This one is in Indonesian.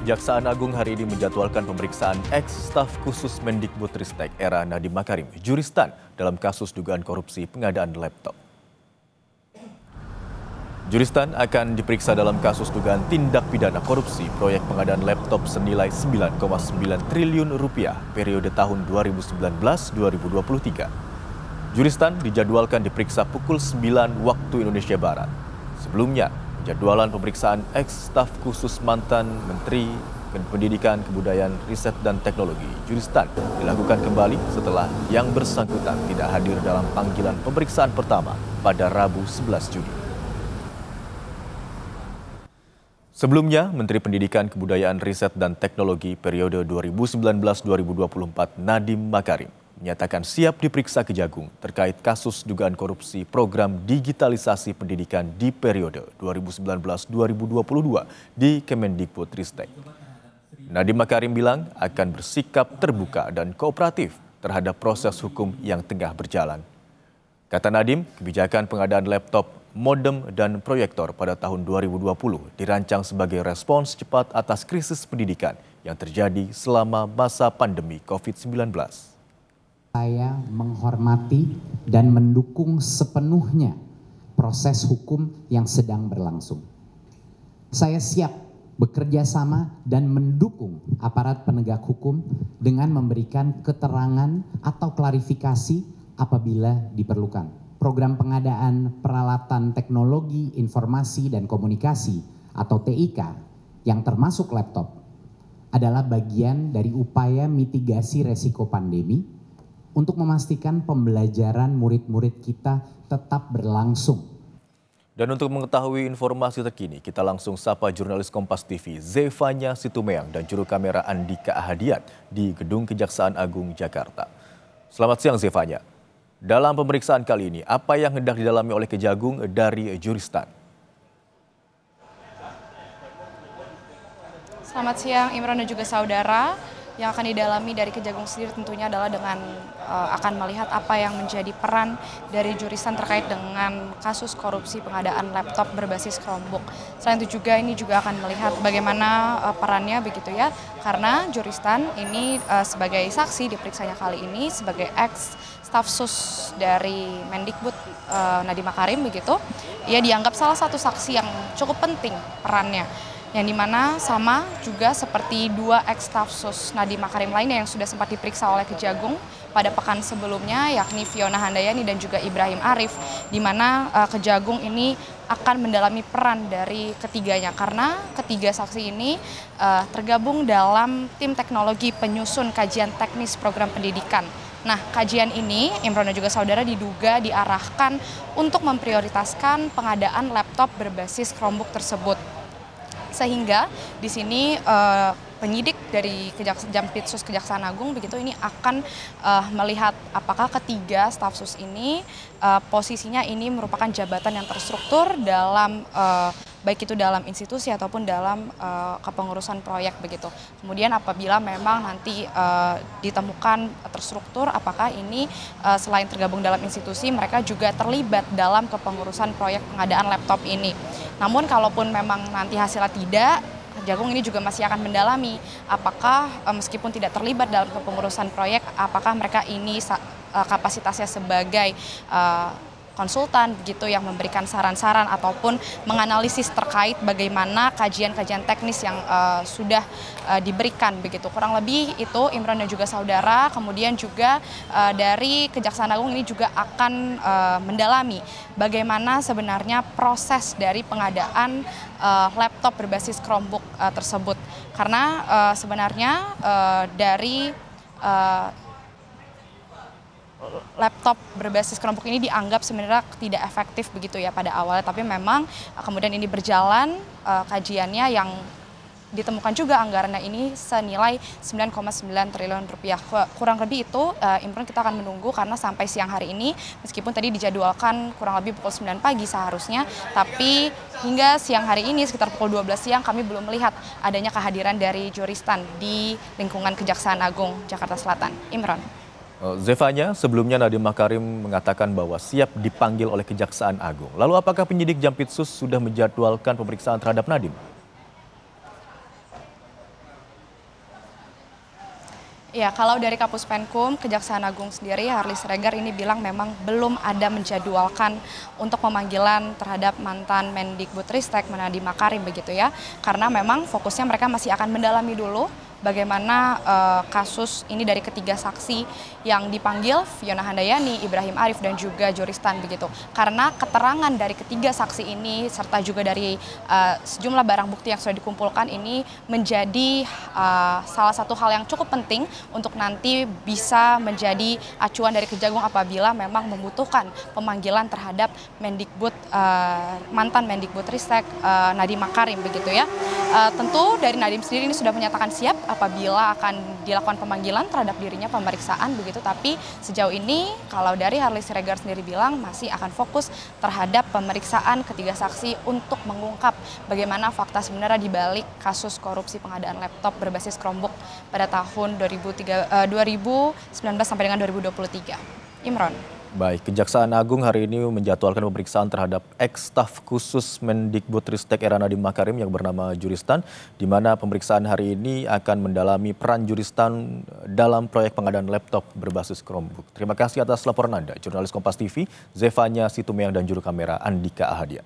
Kejaksaan Agung hari ini menjadwalkan pemeriksaan ex-staf khusus Mendikbudristek era Nadiem Makarim, Juristan, dalam kasus dugaan korupsi pengadaan laptop. Juristan akan diperiksa dalam kasus dugaan tindak pidana korupsi proyek pengadaan laptop senilai 9,9 triliun rupiah periode tahun 2019-2023. Juristan dijadwalkan diperiksa pukul 9 waktu Indonesia Barat. Sebelumnya, jadwalan pemeriksaan ex-staf khusus mantan Menteri Pendidikan, Kebudayaan, Riset, dan Teknologi Juristan dilakukan kembali setelah yang bersangkutan tidak hadir dalam panggilan pemeriksaan pertama pada Rabu 11 Juni. Sebelumnya, Menteri Pendidikan, Kebudayaan, Riset, dan Teknologi periode 2019-2024 Nadiem Makarim menyatakan siap diperiksa Kejagung terkait kasus dugaan korupsi program digitalisasi pendidikan di periode 2019-2022 di Kemendikbudristek. Nadiem Makarim bilang akan bersikap terbuka dan kooperatif terhadap proses hukum yang tengah berjalan. Kata Nadiem, kebijakan pengadaan laptop, modem, dan proyektor pada tahun 2020 dirancang sebagai respons cepat atas krisis pendidikan yang terjadi selama masa pandemi COVID-19. Saya menghormati dan mendukung sepenuhnya proses hukum yang sedang berlangsung. Saya siap bekerja sama dan mendukung aparat penegak hukum dengan memberikan keterangan atau klarifikasi apabila diperlukan. Program pengadaan peralatan teknologi, informasi, dan komunikasi atau TIK yang termasuk laptop adalah bagian dari upaya mitigasi resiko pandemi untuk memastikan pembelajaran murid-murid kita tetap berlangsung. Dan untuk mengetahui informasi terkini, kita langsung sapa jurnalis Kompas TV Zefanya Situmeang dan juru kamera Andika Ahadiat di Gedung Kejaksaan Agung Jakarta. Selamat siang Zefanya. Dalam pemeriksaan kali ini, apa yang hendak didalami oleh Kejagung dari Juristan? Selamat siang Imron dan juga saudara. Yang akan didalami dari Kejagung sendiri tentunya adalah dengan akan melihat apa yang menjadi peran dari Juristan terkait dengan kasus korupsi pengadaan laptop berbasis Chromebook. Selain itu juga ini juga akan melihat bagaimana perannya begitu ya, karena Juristan ini sebagai saksi diperiksanya kali ini sebagai ex staf sus dari Mendikbud Nadiem Makarim begitu. Ia dianggap salah satu saksi yang cukup penting perannya, yang dimana sama juga seperti dua ex-staf sus Nadiem Makarim lainnya yang sudah sempat diperiksa oleh Kejagung pada pekan sebelumnya, yakni Fiona Handayani dan juga Ibrahim Arif, di mana Kejagung ini akan mendalami peran dari ketiganya karena ketiga saksi ini tergabung dalam tim teknologi penyusun kajian teknis program pendidikan. Nah, kajian ini, Imron dan juga saudara, diduga diarahkan untuk memprioritaskan pengadaan laptop berbasis Chromebook tersebut. Sehingga di sini penyidik dari Jampitsus Kejaksaan Agung begitu ini akan melihat apakah ketiga staf sus ini posisinya ini merupakan jabatan yang terstruktur dalam baik itu dalam institusi ataupun dalam kepengurusan proyek begitu. Kemudian apabila memang nanti ditemukan terstruktur, apakah ini selain tergabung dalam institusi, mereka juga terlibat dalam kepengurusan proyek pengadaan laptop ini. Namun kalaupun memang nanti hasilnya tidak, Kejagung ini juga masih akan mendalami apakah meskipun tidak terlibat dalam kepengurusan proyek, apakah mereka ini kapasitasnya sebagai konsultan begitu yang memberikan saran-saran ataupun menganalisis terkait bagaimana kajian-kajian teknis yang sudah diberikan begitu. Kurang lebih itu Imron dan juga saudara. Kemudian juga dari Kejaksaan Agung ini juga akan mendalami bagaimana sebenarnya proses dari pengadaan laptop berbasis Chromebook tersebut. Karena sebenarnya dari laptop berbasis Chromebook ini dianggap sebenarnya tidak efektif begitu ya pada awalnya, tapi memang kemudian ini berjalan kajiannya yang ditemukan juga anggarannya ini senilai 9,9 triliun rupiah. Kurang lebih itu Imron kita akan menunggu karena sampai siang hari ini meskipun tadi dijadwalkan kurang lebih pukul 9 pagi seharusnya, tapi hingga siang hari ini sekitar pukul 12 siang kami belum melihat adanya kehadiran dari Juristan di lingkungan Kejaksaan Agung Jakarta Selatan. Imron. Zefanya, sebelumnya Nadiem Makarim mengatakan bahwa siap dipanggil oleh Kejaksaan Agung. Lalu apakah penyidik Jampitsus sudah menjadwalkan pemeriksaan terhadap Nadiem? Ya, kalau dari Kapus Penkum, Kejaksaan Agung sendiri, Harley Siregar ini bilang memang belum ada menjadwalkan untuk pemanggilan terhadap mantan Mendikbudristek Nadiem Makarim begitu ya. Karena memang fokusnya mereka masih akan mendalami dulu bagaimana kasus ini dari ketiga saksi yang dipanggil, Fiona Handayani, Ibrahim Arif, dan juga Joristan begitu. Karena keterangan dari ketiga saksi ini serta juga dari sejumlah barang bukti yang sudah dikumpulkan ini menjadi salah satu hal yang cukup penting untuk nanti bisa menjadi acuan dari Kejagung apabila memang membutuhkan pemanggilan terhadap mantan Mendikbudristek Nadiem Makarim begitu ya. Tentu dari Nadiem sendiri ini sudah menyatakan siap apabila akan dilakukan pemanggilan terhadap dirinya, pemeriksaan begitu, tapi sejauh ini kalau dari Harley Siregar sendiri bilang masih akan fokus terhadap pemeriksaan ketiga saksi untuk mengungkap bagaimana fakta sebenarnya di balik kasus korupsi pengadaan laptop berbasis Chromebook pada tahun 2019 sampai dengan 2023. Imron. Baik, Kejaksaan Agung hari ini menjadwalkan pemeriksaan terhadap ex-staf khusus Mendikbudristek era Nadiem Makarim yang bernama Joristan, di mana pemeriksaan hari ini akan mendalami peran Joristan dalam proyek pengadaan laptop berbasis Chromebook. Terima kasih atas laporan Anda, jurnalis Kompas TV, Zevanya Situmeang dan juru kamera Andika Ahadia.